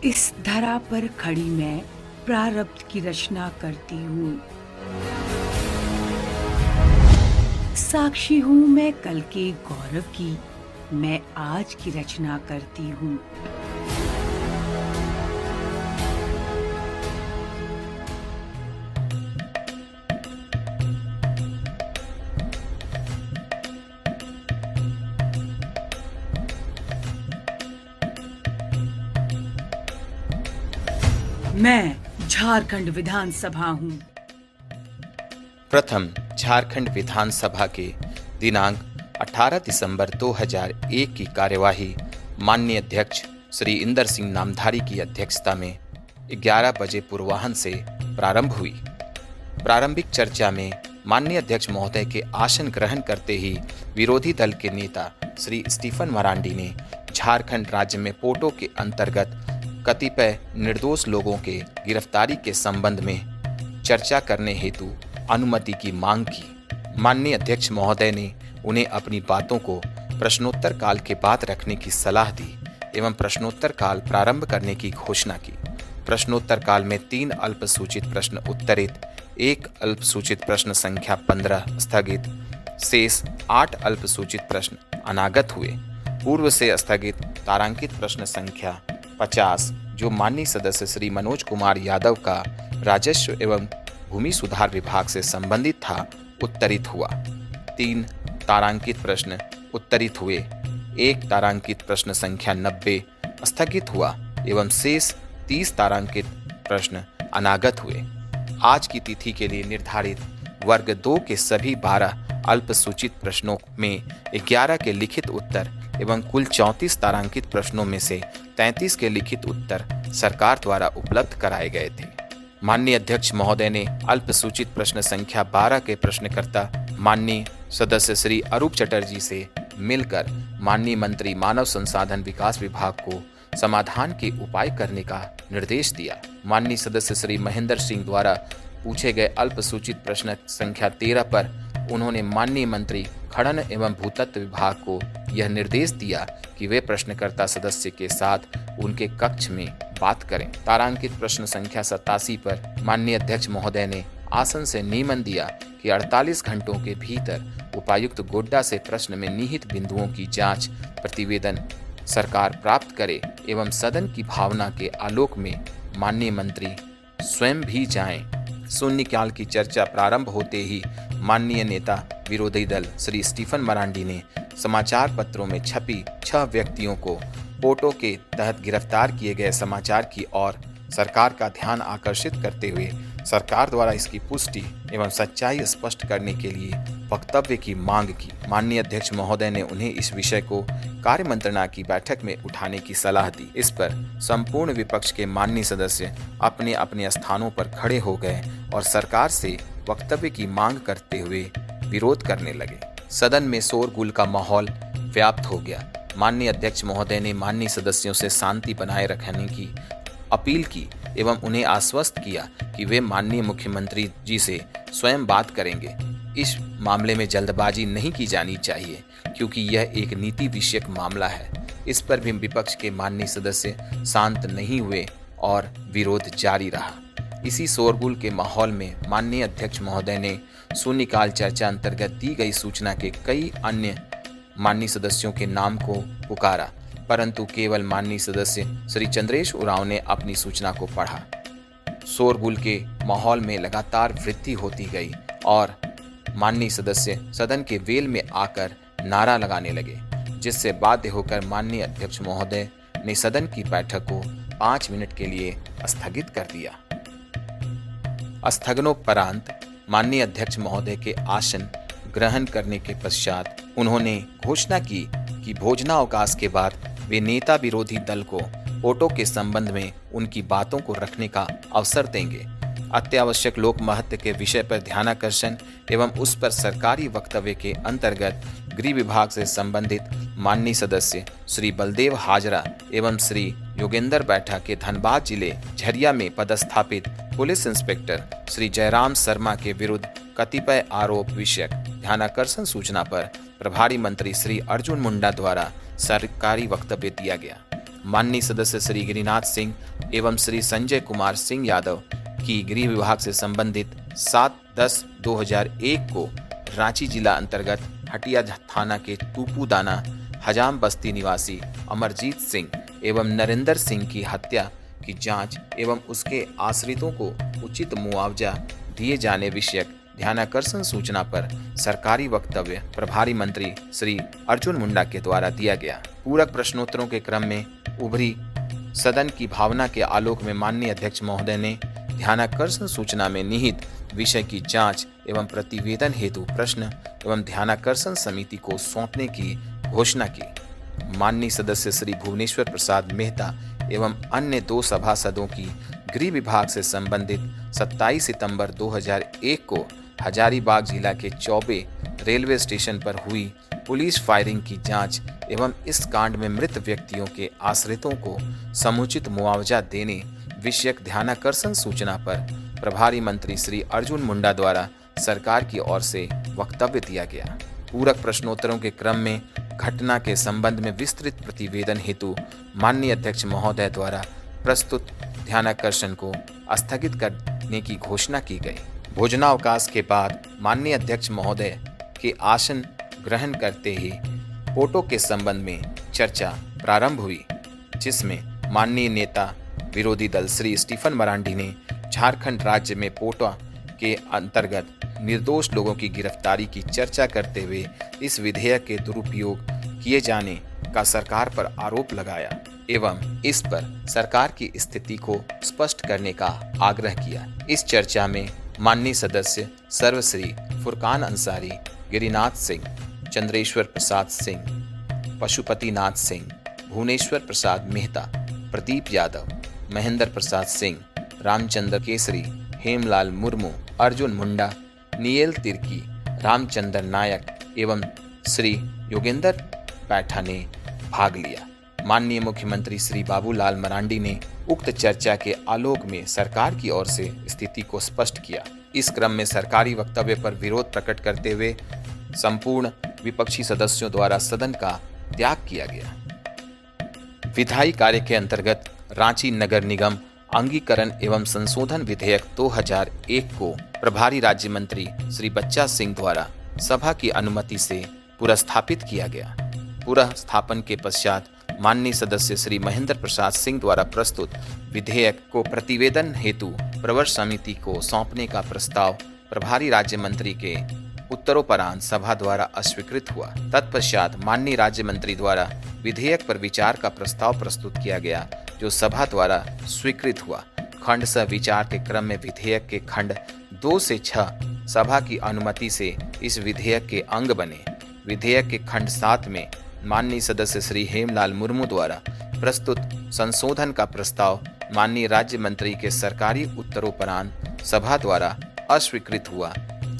इस धरा पर खड़ी मैं प्रारब्ध की रचना करती हूँ। साक्षी हूँ मैं कल के गौरव की, मैं आज की रचना करती हूँ। मैं झारखंड विधानसभा हूँ। प्रथम झारखंड विधानसभा के दिनांक 18 दिसंबर 2001 की कार्यवाही माननीय अध्यक्ष श्री इंदर सिंह नामधारी की अध्यक्षता में 11 बजे पूर्वाह्न से प्रारंभ हुई। प्रारंभिक चर्चा में माननीय अध्यक्ष महोदय के आसन ग्रहण करते ही विरोधी दल के नेता श्री स्टीफन मरांडी ने झारखंड राज्य में पोटो के अंतर्गत कतिपय निर्दोष लोगों के गिरफ्तारी के संबंध में चर्चा करने हेतु अनुमति की मांग की। माननीय अध्यक्ष महोदय ने उन्हें अपनी बातों को प्रश्नोत्तर काल के बाद रखने की सलाह दी एवं प्रश्नोत्तर काल प्रारंभ करने की घोषणा की। प्रश्नोत्तर काल में 3 अल्पसूचित प्रश्न उत्तरित, 1 अल्पसूचित प्रश्न संख्या 15 स्थगित, शेष 8 अल्पसूचित प्रश्न अनागत हुए। पूर्व से स्थगित तारांकित प्रश्न संख्या 50 जो माननीय सदस्य श्री मनोज कुमार यादव का राजस्व एवं भूमि सुधार विभाग से संबंधित था, उत्तरित हुआ। 3 तारांकित प्रश्न उत्तरित हुए, 1 तारांकित प्रश्न संख्या 90 स्थगित हुआ एवं शेष 30 तारांकित प्रश्न अनागत हुए। आज की तिथि के लिए निर्धारित वर्ग 2 के सभी 12 अल्पसूचित प्रश्नों में 11 के लिखित उत्तर एवं कुल 34 तारांकित प्रश्नों में से 33 के लिखित उत्तर सरकार द्वारा उपलब्ध कराए गए थे। माननीय अध्यक्ष महोदय ने अल्पसूचित प्रश्न संख्या 12 के प्रश्नकर्ता माननीय सदस्य श्री अरूप चटर्जी से मिलकर माननीय मंत्री मानव संसाधन विकास विभाग को समाधान के उपाय करने का निर्देश दिया। माननीय सदस्य श्री महेंद्र सिंह द्वारा पूछे गए अल्पसूचित प्रश्न संख्या 13 पर उन्होंने माननीय मंत्री खनन एवं भूतत्व विभाग को यह निर्देश दिया कि वे प्रश्नकर्ता सदस्य के साथ उनके कक्ष में बात करें। तारांकित प्रश्न संख्या 87 पर माननीय अध्यक्ष महोदय ने आसन से नियमन दिया कि 48 घंटों के भीतर उपायुक्त गोड्डा से प्रश्न में निहित बिंदुओं की जांच प्रतिवेदन सरकार प्राप्त करे एवं सदन की भावना के आलोक में माननीय मंत्री स्वयं भी जाएं। शून्यकाल की चर्चा प्रारंभ होते ही माननीय नेता विरोधी दल श्री स्टीफन मरांडी ने समाचार पत्रों में छपी 6 व्यक्तियों को पोटो के तहत गिरफ्तार किए गए समाचार की ओर सरकार का ध्यान आकर्षित करते हुए सरकार द्वारा इसकी पुष्टि एवं सच्चाई स्पष्ट करने के लिए वक्तव्य की मांग की। माननीय अध्यक्ष महोदय ने उन्हें इस विषय को कार्य मंत्रणा की बैठक में उठाने की सलाह दी। इस पर संपूर्ण विपक्ष के माननीय सदस्य अपने अपने स्थानों पर खड़े हो गए और सरकार से वक्तव्य की मांग करते हुए विरोध करने लगे। सदन में शोरगुल का माहौल व्याप्त हो गया। माननीय अध्यक्ष महोदय ने माननीय सदस्यों से शांति बनाए रखने की अपील की एवं उन्हें आश्वस्त किया कि वे माननीय मुख्यमंत्री जी से स्वयं बात करेंगे। इस मामले में जल्दबाजी नहीं की जानी चाहिए क्योंकि यह एक नीति विषयक मामला है। इस पर भी विपक्ष के माननीय सदस्य शांत नहीं हुए और विरोध जारी रहा। इसी शोरगुल के माहौल में माननीय अध्यक्ष महोदय ने शून्यकाल चर्चा अंतर्गत दी गई सूचना के कई अन्य माननीय सदस्यों के नाम को पुकारा, परंतु केवल माननीय सदस्य श्री चंद्रेश उरांव ने अपनी सूचना को पढ़ा। शोरगुल के माहौल में लगातार वृद्धि होती गई और माननीय सदस्य सदन के वेल में आकर नारा लगाने लगे, जिससे बाध्य होकर माननीय अध्यक्ष महोदय ने सदन की बैठक को 5 मिनट के लिए स्थगित कर दिया। स्थगनोपरांत माननीय अध्यक्ष महोदय के आसन ग्रहण करने के पश्चात उन्होंने घोषणा की कि भोजनावकाश के बाद वे नेता विरोधी दल को पोटो के संबंध में उनकी बातों को रखने का अवसर देंगे। अत्यावश्यक लोक महत्व के विषय पर ध्यानाकर्षण एवं उस पर सरकारी वक्तव्य के अंतर्गत गृह विभाग से संबंधित माननीय सदस्य श्री बलदेव हाजरा एवं श्री योगेंद्र बैठा के धनबाद जिले झरिया में पदस्थापित पुलिस इंस्पेक्टर श्री जयराम शर्मा के विरुद्ध कतिपय आरोप विषयक ध्यानाकर्षण सूचना पर प्रभारी मंत्री श्री अर्जुन मुंडा द्वारा सरकारी वक्तव्य दिया गया। माननीय सदस्य श्री गिरिनाथ सिंह एवं श्री संजय कुमार सिंह यादव की गृह विभाग से संबंधित 7/10/2001 को रांची जिला अंतर्गत हटिया थाना के टूपूदाना हजाम बस्ती निवासी अमरजीत सिंह एवं नरेंद्र सिंह की हत्या की जांच एवं उसके आश्रितों को उचित मुआवजा दिए जाने विषयक ध्यानाकर्षण सूचना पर सरकारी वक्तव्य प्रभारी मंत्री श्री अर्जुन मुंडा के द्वारा दिया गया। पूरक प्रश्नोत्तरों के क्रम में उभरी सदन की भावना के आलोक में माननीय अध्यक्ष महोदय ने ध्यानाकर्षण सूचना में निहित विषय की जांच एवं प्रतिवेदन हेतु प्रश्न एवं ध्यानाकर्षण समिति को सौंपने की घोषणा की। माननीय सदस्य श्री भुवनेश्वर प्रसाद मेहता एवं अन्य 2 सभासदों की गृह विभाग से संबंधित 27 सितंबर 2001 को हजारीबाग जिला के चौबे रेलवे स्टेशन पर हुई पुलिस फायरिंग की जांच एवं इस कांड में मृत व्यक्तियों के आश्रितों को समुचित मुआवजा देने विषयक ध्यानाकर्षण सूचना पर प्रभारी मंत्री श्री अर्जुन मुंडा द्वारा सरकार की ओर से वक्तव्य दिया गया। पूरक प्रश्नोत्तरों के क्रम में घटना के संबंध में विस्तृत प्रतिवेदन हेतु माननीय अध्यक्ष महोदय द्वारा प्रस्तुत ध्यानाकर्षण को स्थगित करने की घोषणा की गई। भोजनावकाश के बाद माननीय अध्यक्ष महोदय के आसन ग्रहण करते ही पोटो के संबंध में चर्चा प्रारंभ हुई, जिसमें माननीय नेता विरोधी दल श्री स्टीफन मरांडी ने झारखंड राज्य में पोटा के अंतर्गत निर्दोष लोगों की गिरफ्तारी की चर्चा करते हुए इस विधेयक के दुरुपयोग किए जाने का सरकार पर आरोप लगाया एवं इस पर सरकार की स्थिति को स्पष्ट करने का आग्रह किया। इस चर्चा में माननीय सदस्य सर्वश्री फुरकान अंसारी, गिरिनाथ सिंह, चंद्रेश्वर प्रसाद सिंह, पशुपतिनाथ सिंह, भुवनेश्वर प्रसाद मेहता, प्रदीप यादव, महेंद्र प्रसाद सिंह, रामचंद्र केसरी, हेमलाल मुर्मू, अर्जुन मुंडा, नियल तिर्की, रामचंद्र नायक एवं श्री योगेंद्र पैठा ने भाग लिया। माननीय मुख्यमंत्री श्री बाबूलाल मरांडी ने उक्त चर्चा के आलोक में सरकार की ओर से स्थिति को स्पष्ट किया। इस क्रम में सरकारी वक्तव्य पर विरोध प्रकट करते हुए संपूर्ण विपक्षी सदस्यों द्वारा सदन का त्याग किया गया। विधायी कार्य के अंतर्गत रांची नगर निगम अंगीकरण एवं संशोधन विधेयक 2001 को प्रभारी राज्य मंत्री श्री बच्चा सिंह द्वारा सभा की अनुमति से पुरस्थापित किया गया। पुरस्थापन के पश्चात माननीय सदस्य श्री महेंद्र प्रसाद सिंह द्वारा प्रस्तुत विधेयक को प्रतिवेदन हेतु प्रवर समिति को सौंपने का प्रस्ताव प्रभारी राज्य मंत्री के उत्तरोपरांत सभा द्वारा अस्वीकृत हुआ। तत्पश्चात माननीय राज्य मंत्री द्वारा विधेयक पर विचार का प्रस्ताव प्रस्तुत किया गया, जो सभा द्वारा स्वीकृत हुआ। खंड सह विचार के क्रम में विधेयक के खंड 2 से 6 सभा की अनुमति से इस विधेयक के अंग बने। विधेयक के खंड 7 में माननीय सदस्य श्री हेमलाल मुर्मू द्वारा प्रस्तुत संशोधन का प्रस्ताव माननीय राज्य मंत्री के सरकारी उत्तरोपरांत सभा द्वारा अस्वीकृत हुआ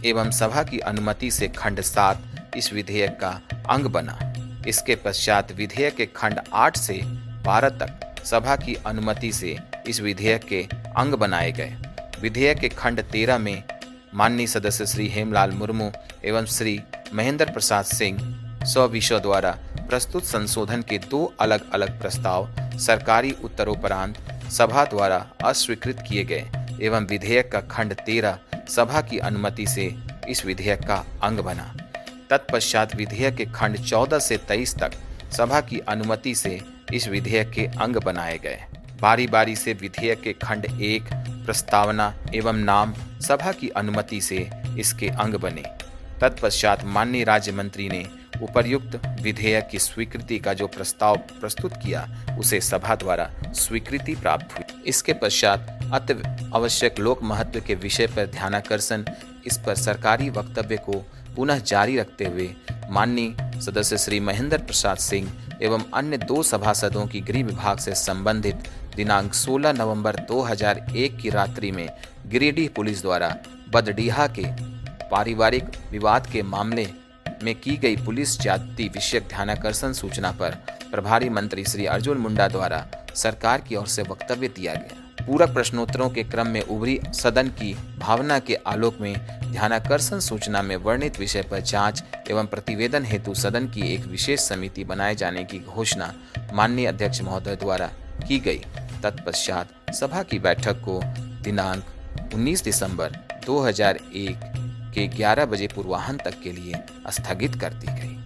एवं सभा की अनुमति से खंड 7 इस विधेयक का अंग बना। इसके पश्चात विधेयक के खंड 8 से 12 तक सभा की अनुमति से इस विधेयक के अंग बनाए गए। विधेयक के खंड 13 में माननीय सदस्य श्री हेमलाल मुर्मू एवं श्री महेंद्र प्रसाद सिंह स्वविषय द्वारा प्रस्तुत संशोधन के 2 अलग अलग प्रस्ताव सरकारी उत्तरोपरांत सभा द्वारा अस्वीकृत किए गए एवं विधेयक का खंड 13 सभा की अनुमति से इस विधेयक का अंग बना। तत्पश्चात विधेयक के खंड 14 से 23 तक सभा की अनुमति से इस विधेयक के अंग बनाए गए। बारी बारी से विधेयक के खंड 1 प्रस्तावना एवं नाम सभा की अनुमति से इसके अंग बने। तत्पश्चात माननीय राज्य मंत्री ने उपर्युक्त विधेयक की स्वीकृति का जो प्रस्ताव प्रस्तुत किया उसे सभा द्वारा स्वीकृति प्राप्त हुई। इसके पश्चात अति आवश्यक लोक महत्व के विषय पर ध्यानाकर्षण इस पर सरकारी वक्तव्य को पुनः जारी रखते हुए माननीय सदस्य श्री महेंद्र प्रसाद सिंह एवं अन्य 2 सभासदों की गृह विभाग से संबंधित दिनांक 16 नवंबर 2001 की रात्रि में गिरिडीह पुलिस द्वारा बदडीहा के पारिवारिक विवाद के मामले में की गई पुलिस जाति विषयक ध्यानाकर्षण सूचना पर प्रभारी मंत्री श्री अर्जुन मुंडा द्वारा सरकार की ओर से वक्तव्य दिया गया। पूरक प्रश्नोत्तरों के क्रम में उभरी सदन की भावना के आलोक में ध्यानाकर्षण सूचना में वर्णित विषय पर जांच एवं प्रतिवेदन हेतु सदन की एक विशेष समिति बनाए जाने की घोषणा माननीय अध्यक्ष महोदय द्वारा की गई। तत्पश्चात सभा की बैठक को दिनांक 19 दिसंबर 2001 के 11 बजे पूर्वाह्न तक के लिए स्थगित कर दी गई।